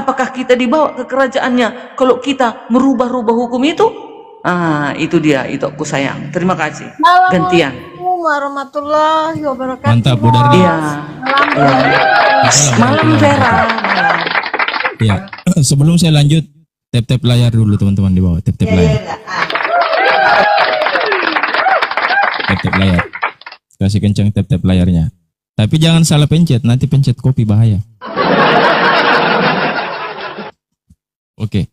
apakah kita dibawa ke kerajaannya kalau kita merubah-rubah hukum itu? Itu dia, itu aku sayang. Terima kasih. Gantian. Assalamualaikum warahmatullahi wabarakatuh. Mantap, Bu Darni. Iya. Malam Vera. Iya. Sebelum saya lanjut, tap-tap layar dulu teman-teman di bawah. Tap-tap layar. Tap-tap layar. Kasih kencang tap-tap layarnya. Tapi jangan salah pencet, nanti pencet copy bahaya. Oke.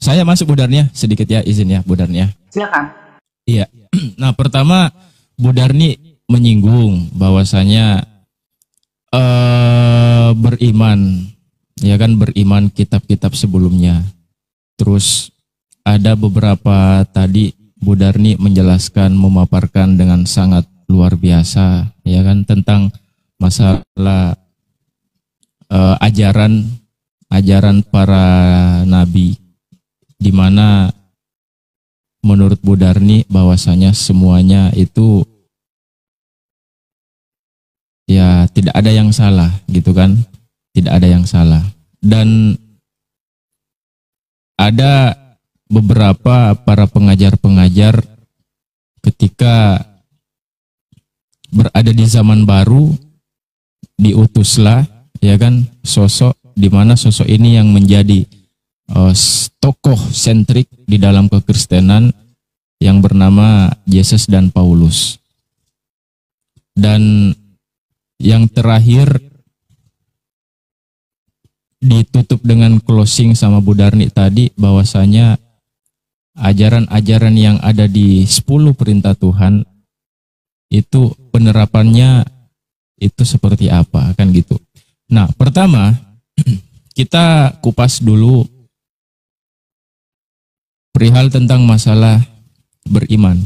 Saya masuk Bu Darni ya, sedikit ya, izin ya Bu Darni ya. Silakan. Iya. Nah, pertama Bu Darni menyinggung bahwasanya beriman, ya kan, beriman kitab-kitab sebelumnya. Terus ada beberapa tadi Bu Darni menjelaskan, memaparkan dengan sangat luar biasa, ya kan, tentang masalah ajaran para nabi, di mana menurut Bu Darni bahwasanya semuanya itu ya tidak ada yang salah gitu kan, tidak ada yang salah. Dan ada beberapa para pengajar-pengajar ketika berada di zaman baru diutuslah, ya kan, sosok di mana sosok ini yang menjadi tokoh sentrik di dalam kekristenan yang bernama Yesus dan Paulus. Dan yang terakhir ditutup dengan closing sama Bu Darni tadi, bahwasanya ajaran-ajaran yang ada di 10 perintah Tuhan itu penerapannya itu seperti apa, kan gitu. Nah, pertama kita kupas dulu perihal tentang masalah beriman.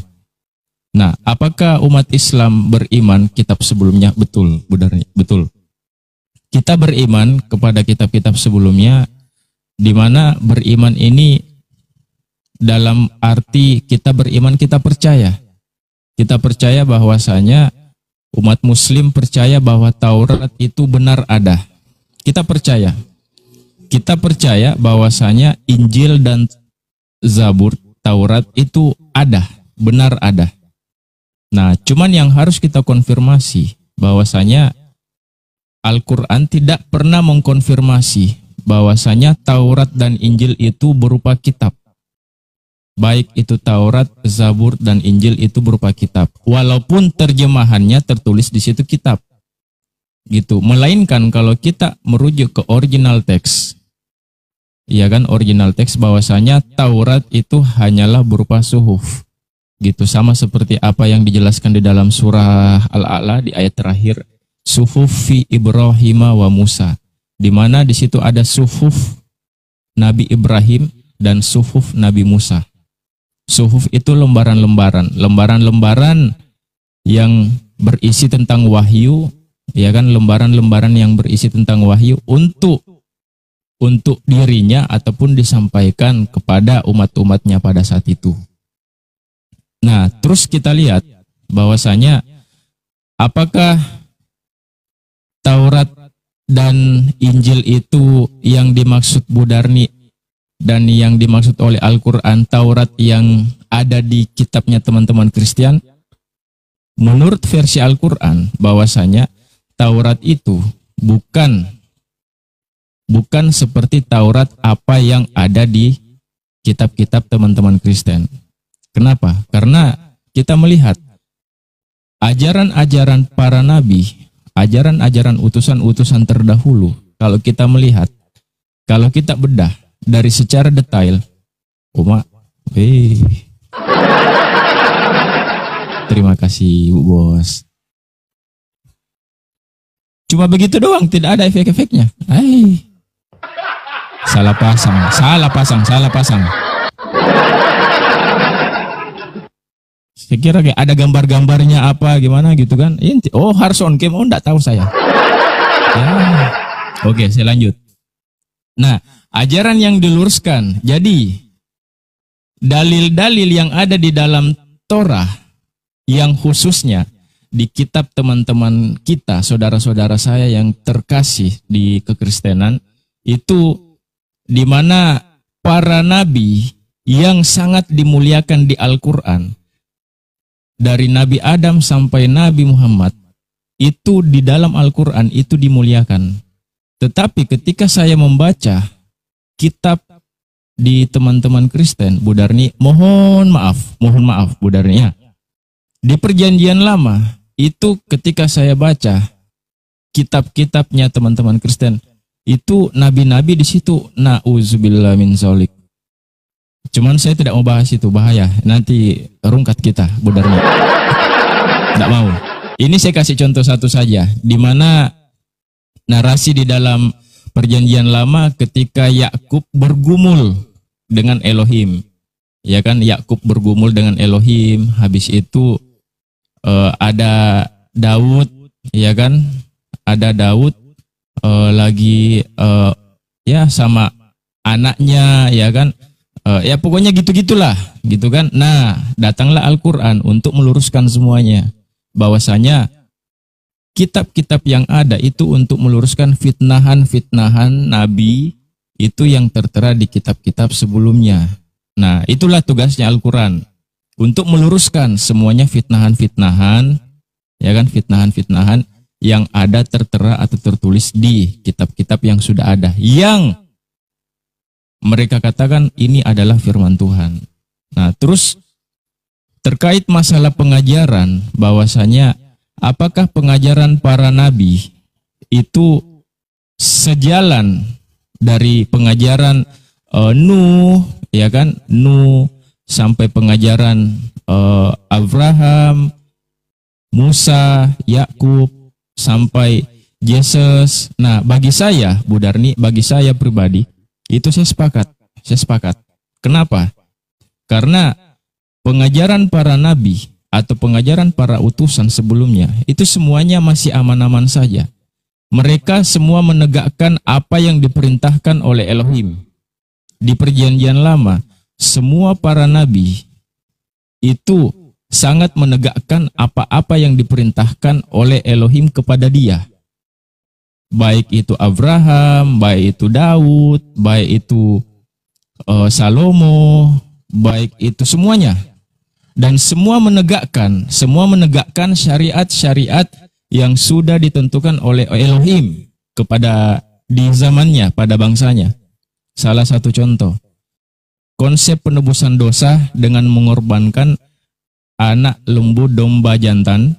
Nah, apakah umat Islam beriman kitab sebelumnya? Betul, Bu Darni, betul. Kita beriman kepada kitab-kitab sebelumnya, di mana beriman ini dalam arti kita beriman, kita percaya. Kita percaya bahwasanya umat Muslim percaya bahwa Taurat itu benar ada. Kita percaya. Kita percaya bahwasanya Injil dan Zabur, Taurat itu ada, benar ada. Nah, cuman yang harus kita konfirmasi bahwasanya Al-Quran tidak pernah mengkonfirmasi bahwasanya Taurat dan Injil itu berupa kitab. Baik itu Taurat, Zabur, dan Injil itu berupa kitab. Walaupun terjemahannya tertulis di situ kitab. Gitu. Melainkan kalau kita merujuk ke original teks, ya kan, original teks, bahwasanya Taurat itu hanyalah berupa suhuf. Gitu, sama seperti apa yang dijelaskan di dalam surah Al-A'la di ayat terakhir, suhuf fi Ibrahim wa Musa, di mana di situ ada suhuf Nabi Ibrahim dan suhuf Nabi Musa. Suhuf itu lembaran-lembaran yang berisi tentang wahyu, ya kan, lembaran-lembaran yang berisi tentang wahyu untuk dirinya ataupun disampaikan kepada umat-umatnya pada saat itu. Nah, terus kita lihat bahwasanya apakah Taurat dan Injil itu yang dimaksud Bu Darni dan yang dimaksud oleh Al-Quran Taurat yang ada di kitabnya teman-teman Kristen? Menurut versi Al-Quran bahwasanya Taurat itu bukan seperti Taurat apa yang ada di kitab-kitab teman-teman Kristen. Kenapa? Karena kita melihat ajaran-ajaran para nabi, ajaran-ajaran utusan-utusan terdahulu, kalau kita melihat, kalau kita bedah dari secara detail, terima kasih Bu Bos. Cuma begitu doang, tidak ada efek-efeknya. Salah pasang. Saya kira kayak ada gambar-gambarnya apa gimana gitu kan. Oh, Harson Kim, enggak tahu saya. Ya. Oke, saya lanjut. Nah, ajaran yang diluruskan. Jadi, dalil-dalil yang ada di dalam Torah yang khususnya di kitab teman-teman kita, saudara-saudara saya yang terkasih di kekristenan, itu di mana para nabi yang sangat dimuliakan di Al-Quran, dari Nabi Adam sampai Nabi Muhammad, itu di dalam Al-Quran itu dimuliakan. Tetapi ketika saya membaca kitab di teman-teman Kristen, Bu Darni, mohon maaf Bu Darni ya. Di Perjanjian Lama, itu ketika saya baca kitab-kitabnya teman-teman Kristen, itu nabi-nabi di situ, na'udzubillah min dzalik. Cuman saya tidak mau bahas itu, bahaya. Nanti rungkat kita, Bu Darni. Tidak mau. Ini saya kasih contoh satu saja, di mana narasi di dalam Perjanjian Lama ketika Yakub bergumul dengan Elohim. Ya kan, Yakub bergumul dengan Elohim, habis itu ada Daud, ya kan? Ada Daud lagi ya sama anaknya, ya kan? Ya pokoknya gitu-gitulah, gitu kan. Nah, datanglah Al-Quran untuk meluruskan semuanya. Bahwasanya kitab-kitab yang ada itu untuk meluruskan fitnahan-fitnahan Nabi itu yang tertera di kitab-kitab sebelumnya. Nah, itulah tugasnya Al-Quran. Untuk meluruskan semuanya fitnahan-fitnahan, ya kan, fitnahan-fitnahan yang ada tertera atau tertulis di kitab-kitab yang sudah ada. Yang mereka katakan ini adalah firman Tuhan. Nah, terus terkait masalah pengajaran, bahwasanya apakah pengajaran para nabi itu sejalan dari pengajaran Nuh, ya kan? Nuh sampai pengajaran Abraham, Musa, Yakub sampai Yesus. Nah, bagi saya, Bu Darni, bagi saya pribadi, itu saya sepakat. Kenapa? Karena pengajaran para nabi atau pengajaran para utusan sebelumnya itu semuanya masih aman-aman saja. Mereka semua menegakkan apa yang diperintahkan oleh Elohim. Di Perjanjian Lama, semua para nabi itu sangat menegakkan apa-apa yang diperintahkan oleh Elohim kepada dia. Baik itu Abraham, baik itu Daud, baik itu Salomo, baik itu semuanya. Dan semua menegakkan syariat-syariat yang sudah ditentukan oleh Elohim kepada di zamannya, pada bangsanya. Salah satu contoh, konsep penebusan dosa dengan mengorbankan anak lembu domba jantan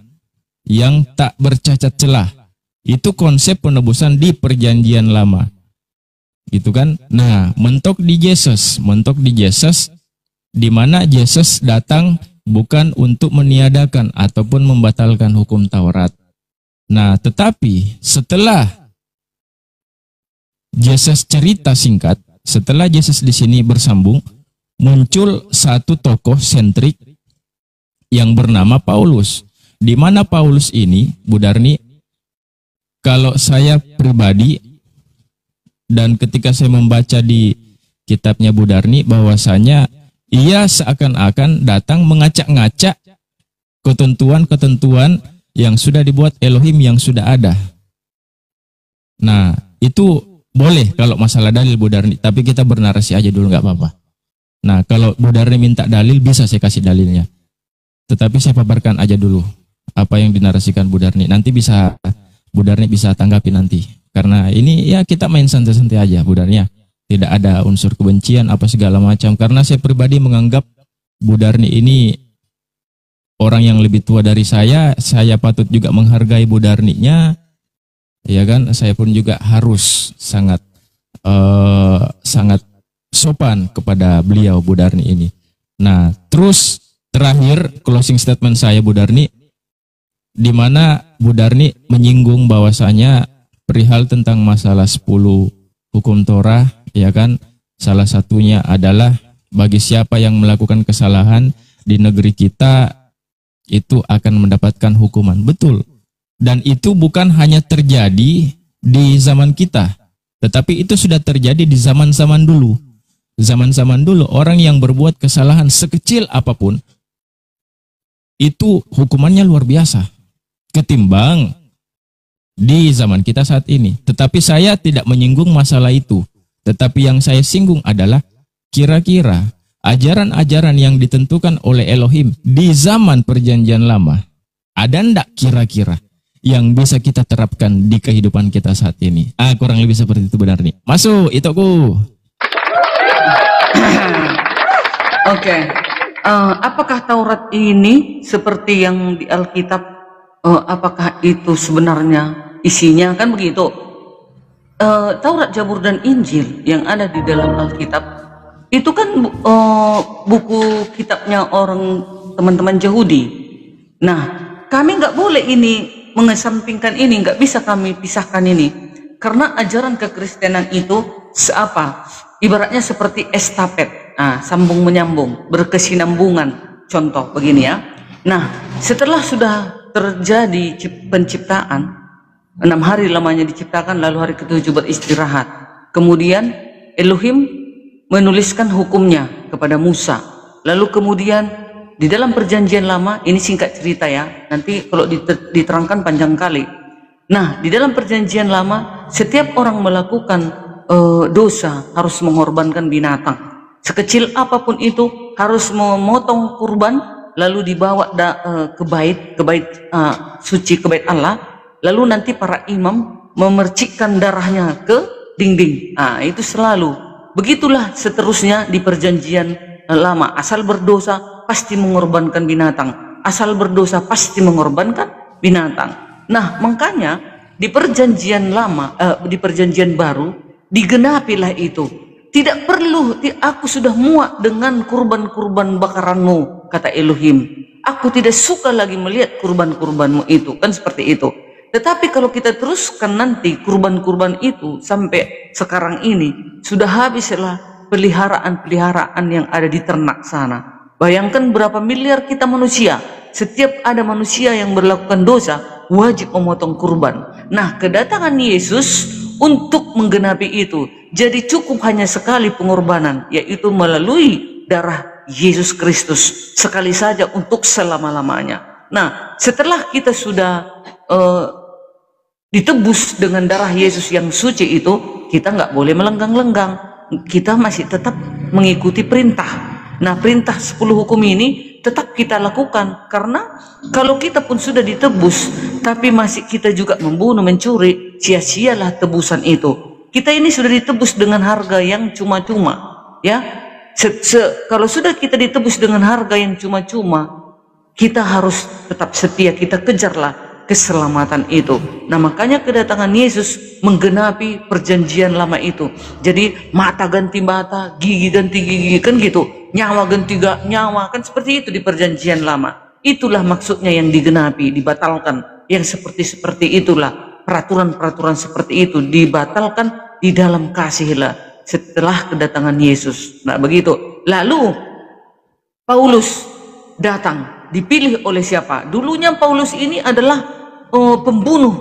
yang tak bercacat celah. Itu konsep penebusan di Perjanjian Lama. Gitu kan? Nah, mentok di Yesus, di mana Yesus datang bukan untuk meniadakan ataupun membatalkan hukum Taurat. Nah, tetapi setelah Yesus cerita singkat, setelah Yesus di sini bersambung, muncul satu tokoh sentrik yang bernama Paulus. Di mana Paulus ini, Bu Darni, kalau saya pribadi dan ketika saya membaca di kitabnya Bu Darni, bahwasanya ia seakan-akan datang mengacak-ngacak ketentuan-ketentuan yang sudah dibuat Elohim yang sudah ada. Nah, itu boleh kalau masalah dalil Bu Darni, tapi kita bernarasi aja dulu, nggak apa-apa. Nah, kalau Bu Darni minta dalil, bisa saya kasih dalilnya. Tetapi saya paparkan aja dulu apa yang dinarasikan Bu Darni. Nanti bisa Bu Darni bisa tanggapi nanti. Karena ini ya kita main santai-santai aja Bu Darni. Tidak ada unsur kebencian apa segala macam. Karena saya pribadi menganggap Bu Darni ini orang yang lebih tua dari saya patut juga menghargai Bu Darninya. Ya kan, saya pun juga harus sangat sopan kepada beliau Bu Darni ini. Nah, terus terakhir closing statement saya Bu Darni, di mana Bu Darni menyinggung bahwasanya perihal tentang masalah 10 hukum Torah, ya kan, salah satunya adalah bagi siapa yang melakukan kesalahan di negeri kita itu akan mendapatkan hukuman. Betul. Dan itu bukan hanya terjadi di zaman kita, tetapi itu sudah terjadi di zaman-zaman dulu. Zaman-zaman dulu orang yang berbuat kesalahan sekecil apapun itu hukumannya luar biasa. Ketimbang di zaman kita saat ini. Tetapi saya tidak menyinggung masalah itu. Tetapi yang saya singgung adalah kira-kira ajaran-ajaran yang ditentukan oleh Elohim di zaman perjanjian lama, ada ndak kira-kira yang bisa kita terapkan di kehidupan kita saat ini? Kurang lebih seperti itu benar nih. Masuk, ituku. Oke. Apakah Taurat ini seperti yang di Alkitab? Apakah itu sebenarnya isinya? Kan begitu. Taurat, Zabur, dan Injil yang ada di dalam Alkitab itu kan buku kitabnya orang teman-teman Yahudi. Nah, kami nggak boleh ini mengesampingkan ini, nggak bisa kami pisahkan ini, karena ajaran kekristenan itu ibaratnya seperti estafet, sambung menyambung, berkesinambungan. Contoh begini ya. Nah, setelah sudah terjadi penciptaan, 6 hari lamanya diciptakan, lalu hari ke-7 beristirahat. Kemudian Elohim menuliskan hukumnya kepada Musa. Lalu kemudian di dalam perjanjian lama, ini singkat cerita ya, nanti kalau diterangkan panjang kali. Nah, di dalam perjanjian lama, setiap orang melakukan dosa harus mengorbankan binatang. Sekecil apapun itu harus memotong kurban, lalu dibawa ke bait suci, ke bait Allah. Lalu nanti para imam memercikkan darahnya ke dinding. Itu selalu. Begitulah seterusnya di perjanjian lama. Asal berdosa pasti mengorbankan binatang. Asal berdosa pasti mengorbankan binatang. Nah, makanya di perjanjian lama, di perjanjian baru digenapilah itu. Tidak perlu, aku sudah muak dengan kurban-kurban bakaranmu, kata Elohim. Aku tidak suka lagi melihat kurban-kurbanmu itu. Kan seperti itu. Tetapi kalau kita teruskan nanti kurban-kurban itu sampai sekarang ini, sudah habislah peliharaan-peliharaan yang ada di ternak sana. Bayangkan berapa miliar kita manusia. Setiap ada manusia yang melakukan dosa, wajib memotong kurban. Nah, kedatangan Yesus untuk menggenapi itu. Jadi cukup hanya sekali pengorbanan, yaitu melalui darah Yesus Kristus. Sekali saja untuk selama-lamanya. Nah, setelah kita sudah ditebus dengan darah Yesus yang suci itu, kita nggak boleh melenggang-lenggang. Kita masih tetap mengikuti perintah. Nah, perintah 10 hukum ini tetap kita lakukan, karena kalau kita pun sudah ditebus tapi masih kita juga membunuh, mencuri, sia-sialah tebusan itu. Kita ini sudah ditebus dengan harga yang cuma-cuma, ya. Kalau sudah kita ditebus dengan harga yang cuma-cuma, kita harus tetap setia, kita kejarlah keselamatan itu. Nah, makanya kedatangan Yesus menggenapi perjanjian lama itu. Jadi mata ganti mata, gigi ganti gigi, kan gitu. Nyawa ganti nyawa, kan seperti itu di perjanjian lama. Itulah maksudnya yang digenapi, dibatalkan. Yang seperti itulah peraturan-peraturan seperti itu dibatalkan di dalam kasihlah setelah kedatangan Yesus. Nah, begitu. Lalu Paulus datang, dipilih oleh siapa? Dulunya Paulus ini adalah pembunuh,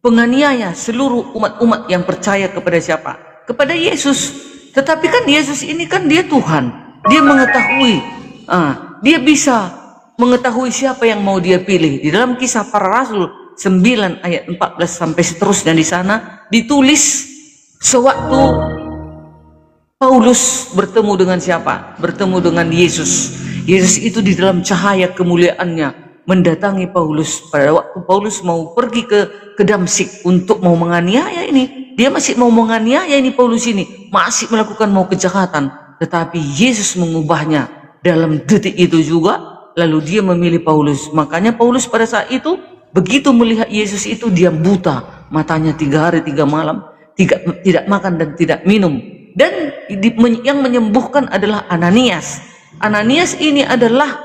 penganiaya seluruh umat-umat yang percaya kepada siapa? Kepada Yesus. Tetapi kan Yesus ini kan dia Tuhan. Dia mengetahui, dia bisa mengetahui siapa yang mau dia pilih. Di dalam Kisah Para Rasul 9 ayat 14 sampai seterusnya, di sana ditulis sewaktu Paulus bertemu dengan siapa? Bertemu dengan Yesus. Yesus itu di dalam cahaya kemuliaannya mendatangi Paulus pada waktu Paulus mau pergi ke Damsik untuk mau menganiaya ini. Dia masih mau menganiaya ini, Paulus ini masih melakukan mau kejahatan, tetapi Yesus mengubahnya dalam detik itu juga. Lalu dia memilih Paulus. Makanya Paulus pada saat itu begitu melihat Yesus itu, dia buta, matanya 3 hari 3 malam tidak makan dan tidak minum. Dan yang menyembuhkan adalah Ananias. Ananias ini adalah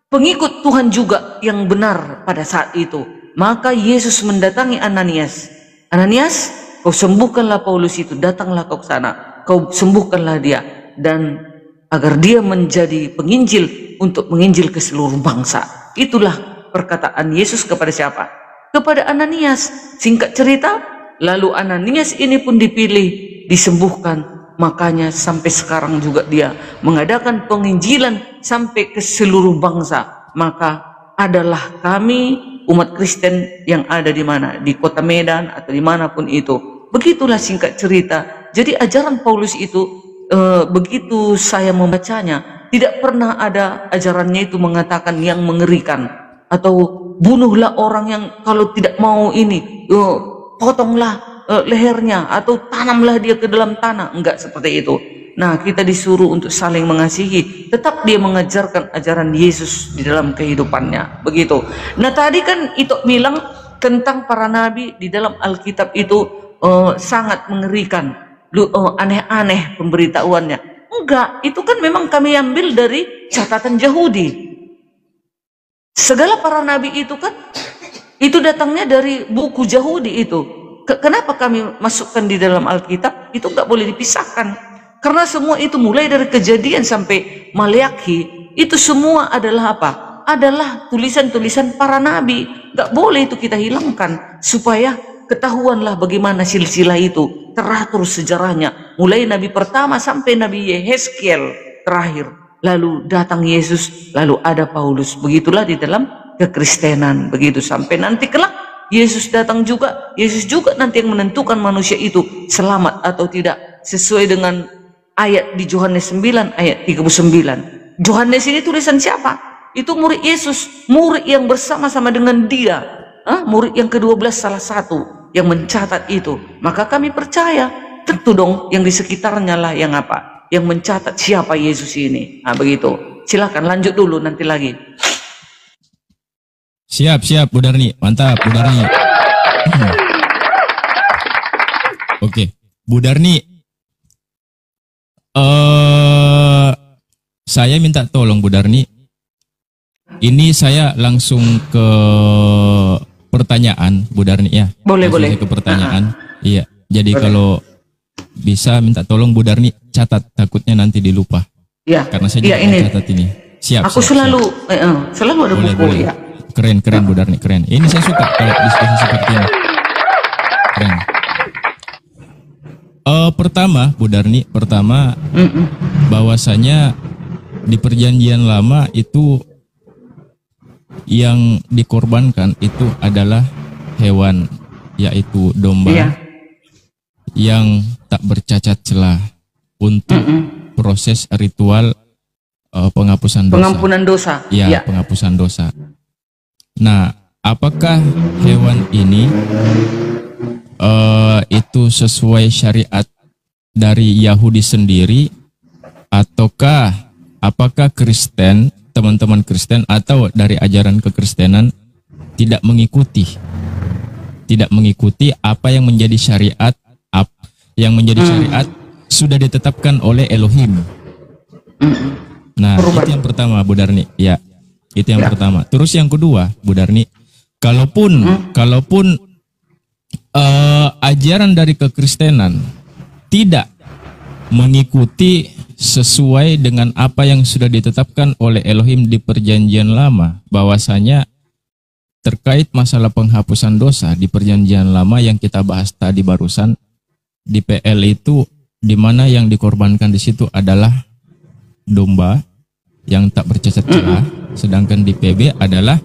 pengikut Tuhan juga yang benar pada saat itu. Maka Yesus mendatangi Ananias. Ananias, kau sembuhkanlah Paulus itu, datanglah kau ke sana, kau sembuhkanlah dia, dan agar dia menjadi penginjil untuk menginjil ke seluruh bangsa. Itulah perkataan Yesus kepada siapa? Kepada Ananias. Singkat cerita, lalu Ananias ini pun dipilih, disembuhkan. Makanya sampai sekarang juga dia mengadakan penginjilan sampai ke seluruh bangsa. Maka adalah kami umat Kristen yang ada di mana, di kota Medan atau dimanapun itu. Begitulah singkat cerita. Jadi ajaran Paulus itu begitu saya membacanya, tidak pernah ada ajarannya itu mengatakan yang mengerikan atau bunuhlah orang yang kalau tidak mau ini, potonglah lehernya atau tanamlah dia ke dalam tanah. Enggak seperti itu. Nah, kita disuruh untuk saling mengasihi. Tetap dia mengajarkan ajaran Yesus di dalam kehidupannya. Begitu. Nah, tadi kan itu bilang tentang para nabi di dalam Alkitab itu sangat mengerikan. Aneh-aneh pemberitahuannya. Enggak, itu kan memang kami ambil dari catatan Yahudi. Segala para nabi itu kan itu datangnya dari buku Yahudi itu. Kenapa kami masukkan di dalam Alkitab? Itu enggak boleh dipisahkan. Karena semua itu mulai dari Kejadian sampai Maleakhi, itu semua adalah apa? Adalah tulisan-tulisan para nabi. Gak boleh itu kita hilangkan, supaya ketahuanlah bagaimana silsilah itu teratur sejarahnya. Mulai nabi pertama sampai nabi Yehezkiel terakhir. Lalu datang Yesus, lalu ada Paulus. Begitulah di dalam kekristenan. Begitu sampai nanti kelak Yesus datang juga. Yesus juga nanti yang menentukan manusia itu selamat atau tidak, sesuai dengan ayat di Yohanes 9 ayat 39. Yohanes ini tulisan siapa? Itu murid Yesus, murid yang bersama-sama dengan dia, murid yang ke-12 salah satu yang mencatat itu. Maka kami percaya, tentu dong yang di sekitarnya lah yang apa? Yang mencatat siapa Yesus ini. Nah, begitu. Silakan lanjut dulu nanti lagi. Siap, Bu Darni. Mantap, Bu Darni. Oke, Bu Darni. Saya minta tolong Bu Darni. Ini saya langsung ke pertanyaan Bu Darni ya. Boleh. Ke pertanyaan. Iya. Jadi boleh. Kalau bisa minta tolong Bu Darni catat, takutnya nanti dilupa. Ya. Karena saya juga ini. catat ini. Siap. Aku selalu ada boleh, buku boleh. ya. Keren Bu Darni, keren. Ini saya suka kalau diskusi seperti ini. Keren. Pertama, Bu Darni, bahwasanya di perjanjian lama itu yang dikorbankan itu adalah hewan, yaitu domba yang tak bercacat celah untuk proses ritual penghapusan dosa. Pengampunan dosa. Ya, penghapusan dosa. Nah, apakah hewan ini itu sesuai syariat dari Yahudi sendiri, ataukah apakah Kristen, teman-teman Kristen atau dari ajaran kekristenan tidak mengikuti apa yang menjadi syariat, syariat sudah ditetapkan oleh Elohim. Nah, itu yang pertama Bu Darni. Ya, itu yang pertama. Terus yang kedua Bu Darni, kalaupun ajaran dari kekristenan tidak mengikuti sesuai dengan apa yang sudah ditetapkan oleh Elohim di perjanjian lama, bahwasanya terkait masalah penghapusan dosa di perjanjian lama yang kita bahas tadi barusan di PL itu, di mana yang dikorbankan di situ adalah domba yang tak bercacat celah, sedangkan di PB adalah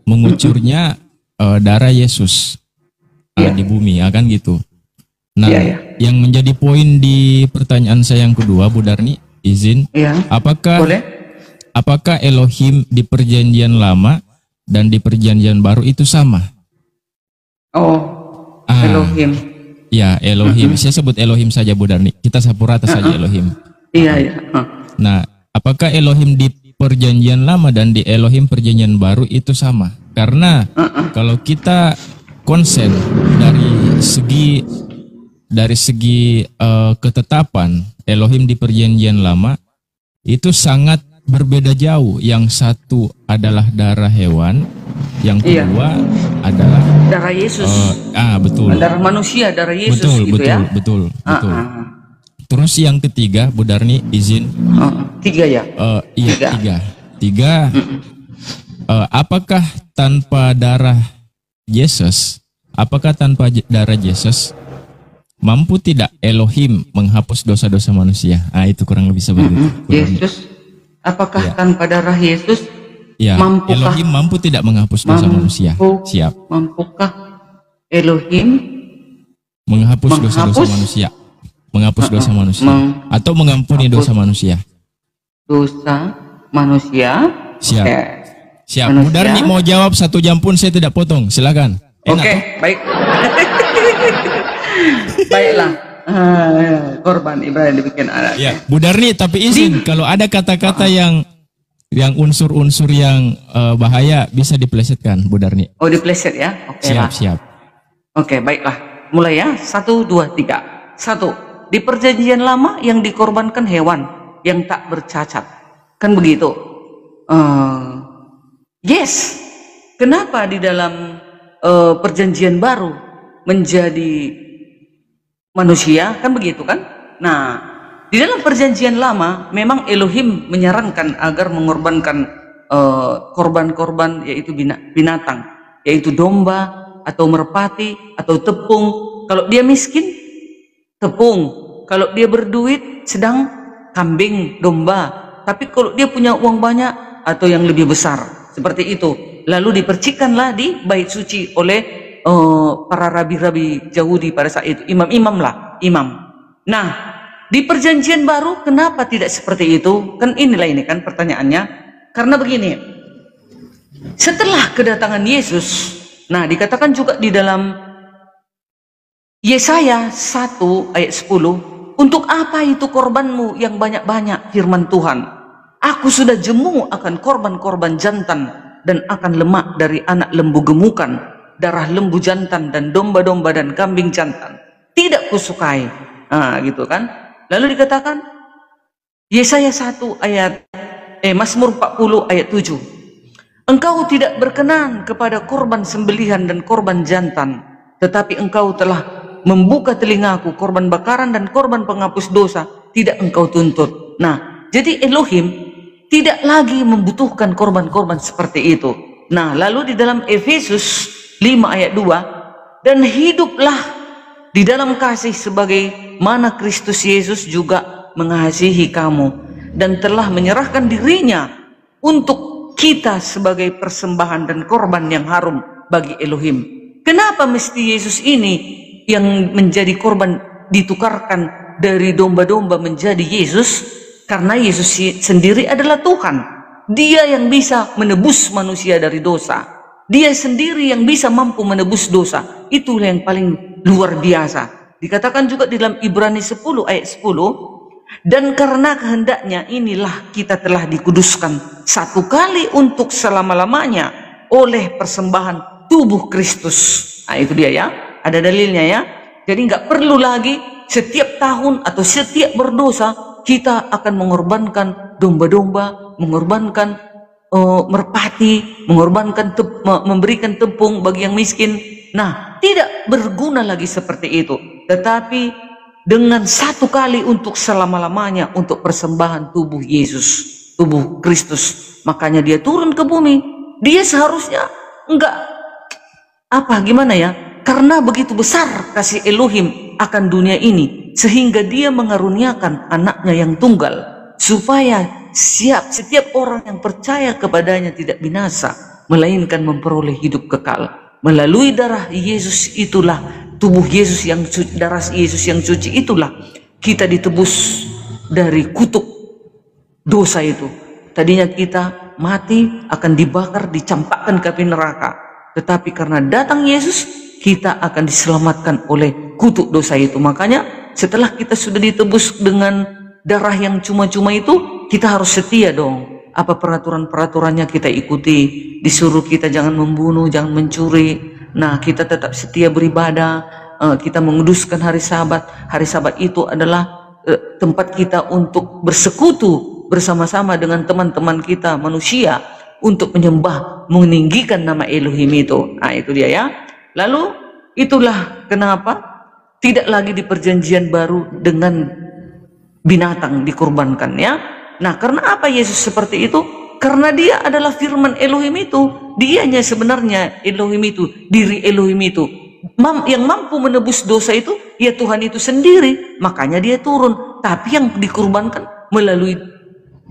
mengucurnya darah Yesus di bumi, ya kan gitu. Nah, yang menjadi poin di pertanyaan saya yang kedua, Bu Darni, izin, apakah Elohim di perjanjian lama dan di perjanjian baru itu sama? Elohim. Ya, Elohim. Saya sebut Elohim saja Bu Darni. Kita sapu rata saja Elohim. Iya. Nah, apakah Elohim di perjanjian lama dan di Elohim perjanjian baru itu sama? Karena kalau kita konsen dari segi ketetapan Elohim di perjanjian lama itu sangat berbeda jauh. Yang satu adalah darah hewan, yang kedua adalah darah Yesus. Betul. Darah manusia, darah Yesus. Betul. Terus yang ketiga, Bu Darni, izin. Tiga ya? Tiga. Apakah tanpa darah Yesus, mampu tidak Elohim menghapus dosa-dosa manusia? Itu kurang lebih seperti itu. Yesus, apakah tanpa darah Yesus Ya, Mampukah? Elohim mampu tidak menghapus dosa manusia? Siap. Mampukah Elohim Menghapus dosa-dosa manusia? Menghapus dosa manusia? Atau mengampuni dosa manusia? dosa manusia? Siap. Oke. Siap. Manusia. Mudarni mau jawab 1 jam pun saya tidak potong. Silakan. Enak, Oke, toh? baik. Baiklah. Korban Ibrahim dibikin anak. Ya, Bu Darni, tapi izin kalau ada kata-kata yang unsur-unsur yang bahaya bisa dipelesetkan, Bu Darni. Oh, dipleset ya? Oke Siap, lah. siap. Oke, baiklah. Mulai ya. 1, 2, 3. 1. Di perjanjian lama yang dikorbankan hewan yang tak bercacat. Kan begitu. Yes. Kenapa di dalam perjanjian baru menjadi manusia? Kan begitu kan? Nah, di dalam perjanjian lama memang Elohim menyarankan agar mengorbankan korban-korban yaitu binatang, yaitu domba atau merpati atau tepung. Kalau dia miskin, tepung. Kalau dia berduit, sedang kambing, domba. Tapi kalau dia punya uang banyak atau yang lebih besar, seperti itu. Lalu dipercikanlah di bait suci oleh para rabi-rabi Yahudi pada saat itu, imam-imam lah, imam. Nah, di perjanjian baru kenapa tidak seperti itu? Kan inilah ini kan pertanyaannya. Karena begini, setelah kedatangan Yesus, nah dikatakan juga di dalam Yesaya 1 ayat 10, untuk apa itu korbanmu yang banyak-banyak, firman Tuhan, aku sudah jemu akan korban-korban jantan dan akan lemak dari anak lembu gemukan, darah lembu jantan dan domba-domba dan kambing jantan tidak kusukai. Nah, gitu kan. Lalu dikatakan Yesaya 1 ayat Mazmur 40 ayat 7. Engkau tidak berkenan kepada korban sembelihan dan korban jantan, tetapi engkau telah membuka telingaku, korban bakaran dan korban penghapus dosa tidak engkau tuntut. Nah, jadi Elohim tidak lagi membutuhkan korban-korban seperti itu. Nah, lalu di dalam Efesus 5 ayat 2, dan hiduplah di dalam kasih sebagaimana Kristus Yesus juga mengasihi kamu dan telah menyerahkan dirinya untuk kita sebagai persembahan dan korban yang harum bagi Elohim. Kenapa mesti Yesus ini yang menjadi korban ditukarkan dari domba-domba menjadi Yesus? Karena Yesus sendiri adalah Tuhan. Dia yang bisa menebus manusia dari dosa. Dia sendiri yang bisa mampu menebus dosa. Itulah yang paling luar biasa. Dikatakan juga di dalam Ibrani 10 ayat 10, dan karena kehendaknya inilah kita telah dikuduskan satu kali untuk selama-lamanya oleh persembahan tubuh Kristus. Nah, itu dia ya. Ada dalilnya ya. Jadi nggak perlu lagi setiap tahun atau setiap berdosa kita akan mengorbankan domba-domba, mengorbankan merpati, mengorbankan memberikan tepung bagi yang miskin. Nah, tidak berguna lagi seperti itu. Tetapi dengan satu kali untuk selama-lamanya untuk persembahan tubuh Yesus, tubuh Kristus. Makanya dia turun ke bumi. Dia seharusnya gimana ya? Karena begitu besar kasih Elohim akan dunia ini, sehingga dia mengaruniakan anaknya yang tunggal, supaya setiap orang yang percaya kepadanya tidak binasa, melainkan memperoleh hidup kekal. Melalui darah Yesus itulah, tubuh Yesus yang suci, darah Yesus yang suci itulah, kita ditebus dari kutuk dosa itu. Tadinya kita mati, akan dibakar, dicampakkan ke api neraka. Tetapi karena datang Yesus, kita akan diselamatkan oleh kutuk dosa itu. Makanya setelah kita sudah ditebus dengan darah yang cuma-cuma itu, kita harus setia dong. Apa peraturan-peraturannya kita ikuti. Disuruh kita jangan membunuh, jangan mencuri. Nah, kita tetap setia beribadah. Kita menguduskan hari Sabat. Hari Sabat itu adalah tempat kita untuk bersekutu bersama-sama dengan teman-teman kita manusia untuk menyembah, meninggikan nama Elohim itu. Nah, itu dia ya. Lalu itulah kenapa tidak lagi di perjanjian baru dengan binatang dikurbankan ya. Nah, karena apa Yesus seperti itu? Karena dia adalah firman Elohim itu. Dianya sebenarnya Elohim itu, diri Elohim itu. Yang mampu menebus dosa itu ya Tuhan itu sendiri. Makanya dia turun. Tapi yang dikurbankan melalui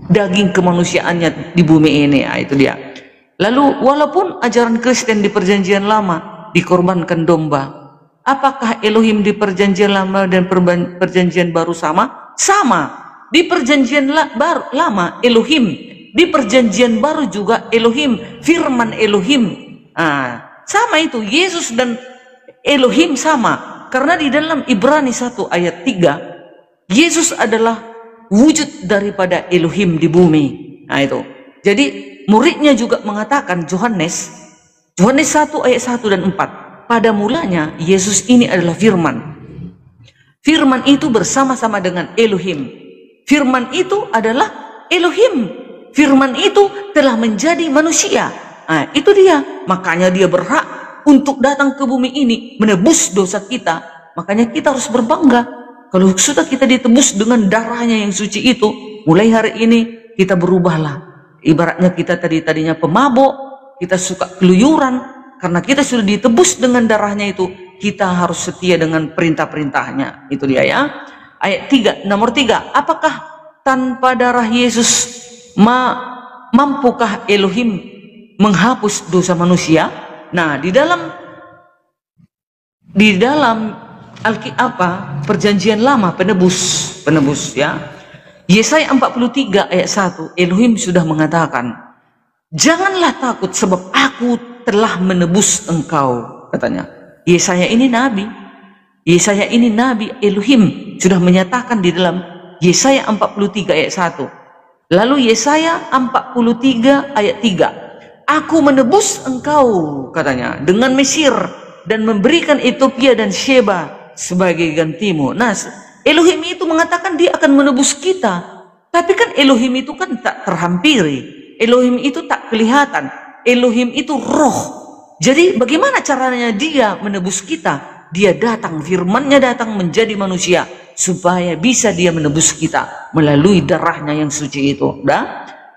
daging kemanusiaannya di bumi ini. Nah, itu dia. Lalu walaupun ajaran Kristen di perjanjian lama dikorbankan domba, apakah Elohim di perjanjian lama dan perjanjian baru sama? Sama. Di perjanjian lama Elohim, di perjanjian baru juga Elohim, firman Elohim. Sama itu, Yesus dan Elohim sama. Karena di dalam Ibrani 1 ayat 3, Yesus adalah wujud daripada Elohim di bumi. Nah itu. Jadi muridnya juga mengatakan, Yohanes 1 ayat 1 dan 4, pada mulanya Yesus ini adalah firman. Firman itu bersama-sama dengan Elohim. Firman itu adalah Elohim. Firman itu telah menjadi manusia. Nah, itu dia. Makanya dia berhak untuk datang ke bumi ini menebus dosa kita. Makanya kita harus berbangga. Kalau sudah kita ditebus dengan darahnya yang suci itu, mulai hari ini kita berubahlah. Ibaratnya kita tadinya pemabuk, kita suka keluyuran, karena kita sudah ditebus dengan darahnya itu, kita harus setia dengan perintah-perintahnya. Itu dia ya. Ayat 3, nomor 3, apakah tanpa darah Yesus mampukah Elohim menghapus dosa manusia? Nah, di dalam perjanjian lama penebus ya. Yesaya 43 ayat 1, Elohim sudah mengatakan, janganlah takut sebab aku telah menebus engkau, katanya. Yesaya ini nabi. Yesaya ini nabi Elohim sudah menyatakan di dalam Yesaya 43 ayat 1. Lalu Yesaya 43 ayat 3. Aku menebus engkau, katanya, dengan Mesir dan memberikan Ethiopia dan Sheba sebagai gantimu. Nah, Elohim itu mengatakan dia akan menebus kita. Tapi kan Elohim itu kan tak terhampiri. Elohim itu tak kelihatan. Elohim itu roh. Jadi bagaimana caranya dia menebus kita? Dia datang, firman-Nya datang menjadi manusia supaya bisa dia menebus kita melalui darahnya yang suci itu.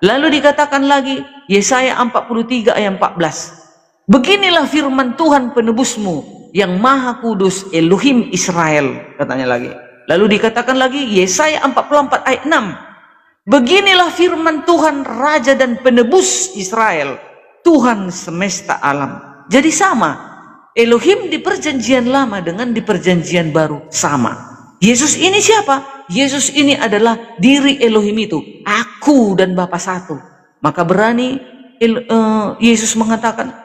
Lalu dikatakan lagi Yesaya 43 ayat 14. Beginilah firman Tuhan penebusmu yang maha kudus, Elohim Israel, katanya lagi. Lalu dikatakan lagi Yesaya 44 ayat 6. Beginilah firman Tuhan Raja dan penebus Israel, Tuhan semesta alam. Jadi sama. Elohim di perjanjian lama dengan di perjanjian baru sama. Yesus ini siapa? Yesus ini adalah diri Elohim itu. Aku dan Bapa satu. Maka berani Yesus mengatakan,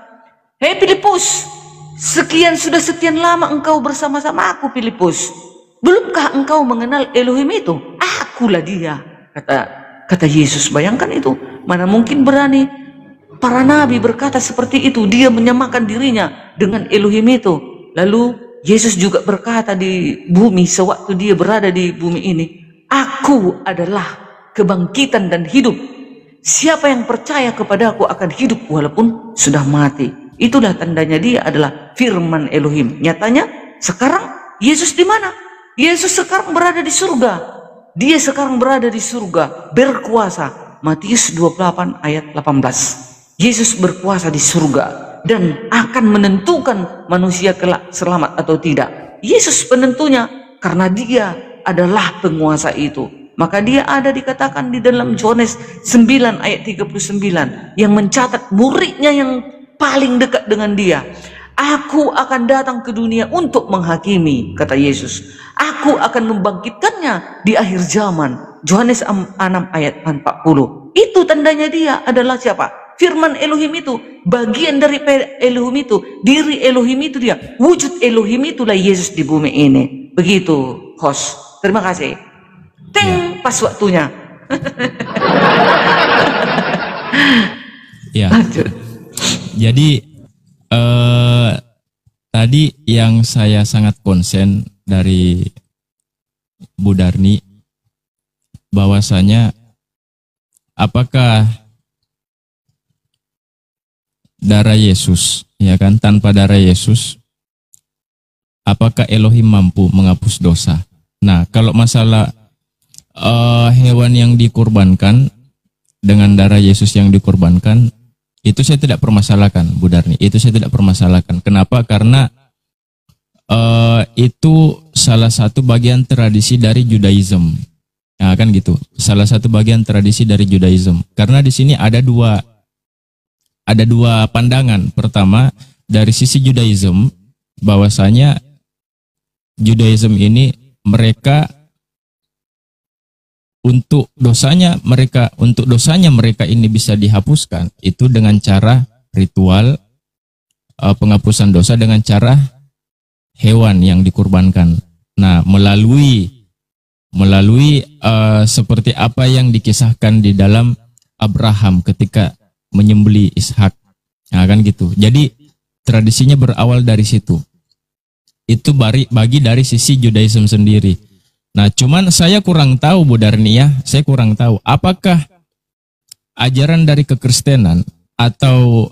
hei Filipus, sudah sekian lama engkau bersama-sama aku, Filipus. Belumkah engkau mengenal Elohim itu? Akulah dia. Kata Yesus, bayangkan itu. Mana mungkin berani para nabi berkata seperti itu. Dia menyamakan dirinya dengan Elohim itu. Lalu Yesus juga berkata di bumi sewaktu dia berada di bumi ini, aku adalah kebangkitan dan hidup. Siapa yang percaya kepadaku akan hidup walaupun sudah mati. Itulah tandanya dia adalah firman Elohim. Nyatanya sekarang Yesus di mana? Yesus sekarang berada di surga. Dia sekarang berada di surga berkuasa. Matius 28 ayat 18. Yesus berkuasa di surga dan akan menentukan manusia kelak selamat atau tidak. Yesus penentunya karena dia adalah penguasa itu. Maka dia ada dikatakan di dalam Yohanes 9 ayat 39 yang mencatat muridnya yang paling dekat dengan dia. Aku akan datang ke dunia untuk menghakimi, kata Yesus. Aku akan membangkitkannya di akhir zaman. Yohanes 6 ayat 40. Itu tandanya dia adalah siapa? Firman Elohim itu, bagian dari Elohim itu, diri Elohim itu dia, wujud Elohim itulah Yesus di bumi ini. Begitu, host. Terima kasih. Teng, pas waktunya. Ya. Jadi tadi yang saya sangat konsen dari Bu Darni, bahwasanya apakah darah Yesus, ya kan, tanpa darah Yesus, apakah Elohim mampu menghapus dosa? Nah, kalau masalah hewan yang dikorbankan dengan darah Yesus yang dikorbankan, itu saya tidak permasalahkan, Bu Darni. Itu saya tidak permasalahkan. Kenapa? Karena itu salah satu bagian tradisi dari Judaism. Nah, kan gitu. Salah satu bagian tradisi dari Judaism. Karena di sini ada dua ada dua pandangan. Pertama, dari sisi Judaism, bahwasanya Judaism ini mereka untuk dosanya mereka ini bisa dihapuskan itu dengan cara ritual penghapusan dosa dengan cara hewan yang dikurbankan. Nah, melalui seperti apa yang dikisahkan di dalam Abraham ketika menyembelih Ishak. Nah, kan gitu. Jadi tradisinya berawal dari situ. Itu bagi dari sisi Judaism sendiri. Nah, cuman saya kurang tahu Bu Darni ya, saya kurang tahu apakah ajaran dari kekristenan atau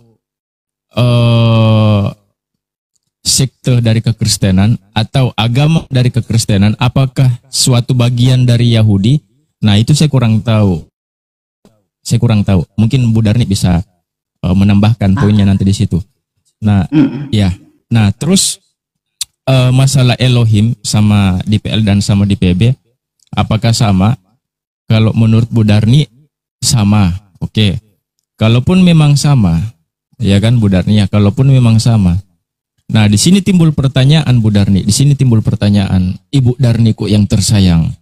sekte dari kekristenan atau agama dari kekristenan, apakah suatu bagian dari Yahudi? Nah, itu saya kurang tahu. Mungkin Bu Darni bisa menambahkan poinnya nanti di situ. Nah, ya. Nah, terus masalah Elohim sama DPL dan sama DPB, apakah sama? Kalau menurut Bu Darni sama. Oke. Kalaupun memang sama, ya kan Bu Darni ya, kalaupun memang sama. Nah, di sini timbul pertanyaan Bu Darni, Ibu Darniku yang tersayang.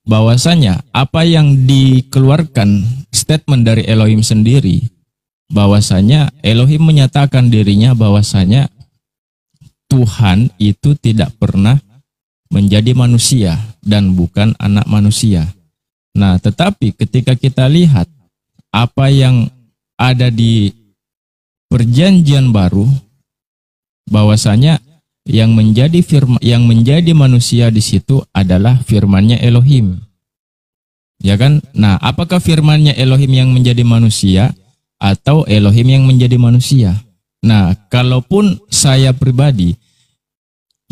Bahwasanya apa yang dikeluarkan statement dari Elohim sendiri, bahwasanya Elohim menyatakan dirinya bahwasanya Tuhan itu tidak pernah menjadi manusia dan bukan anak manusia. Nah, tetapi ketika kita lihat apa yang ada di Perjanjian Baru, bahwasanya yang menjadi manusia di situ adalah firman-Nya Elohim. Ya kan? Nah, apakah firman-Nya Elohim yang menjadi manusia atau Elohim yang menjadi manusia? Nah, kalaupun saya pribadi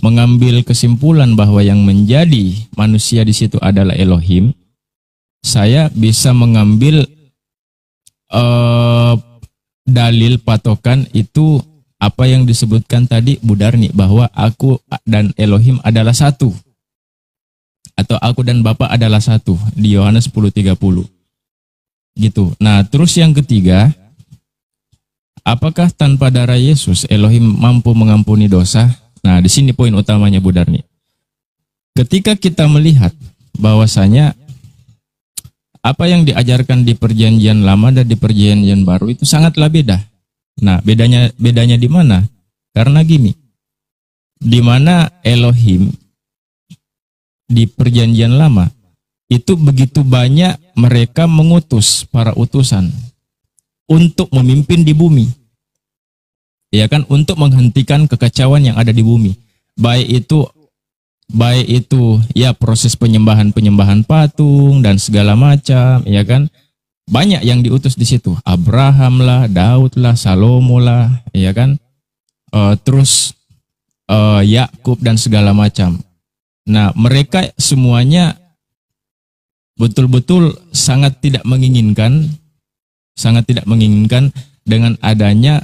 mengambil kesimpulan bahwa yang menjadi manusia di situ adalah Elohim, saya bisa mengambil dalil patokan itu apa yang disebutkan tadi Bu Darni, bahwa aku dan Elohim adalah satu, atau aku dan Bapa adalah satu di Yohanes 10:30 gitu. Nah, terus yang ketiga, apakah tanpa darah Yesus Elohim mampu mengampuni dosa? Nah, di sini poin utamanya Bu Darni. Ketika kita melihat bahwasanya apa yang diajarkan di Perjanjian Lama dan di Perjanjian Baru itu sangatlah beda. Nah, bedanya di mana? Karena gini, di mana Elohim di Perjanjian Lama itu begitu banyak mereka mengutus para utusan untuk memimpin di bumi, ya kan, untuk menghentikan kekacauan yang ada di bumi, baik itu ya proses penyembahan patung dan segala macam, ya kan. Banyak yang diutus di situ, Abraham lah, Daud lah, Salomo lah, ya kan, terus Yakub dan segala macam. Nah, mereka semuanya betul-betul sangat tidak menginginkan dengan adanya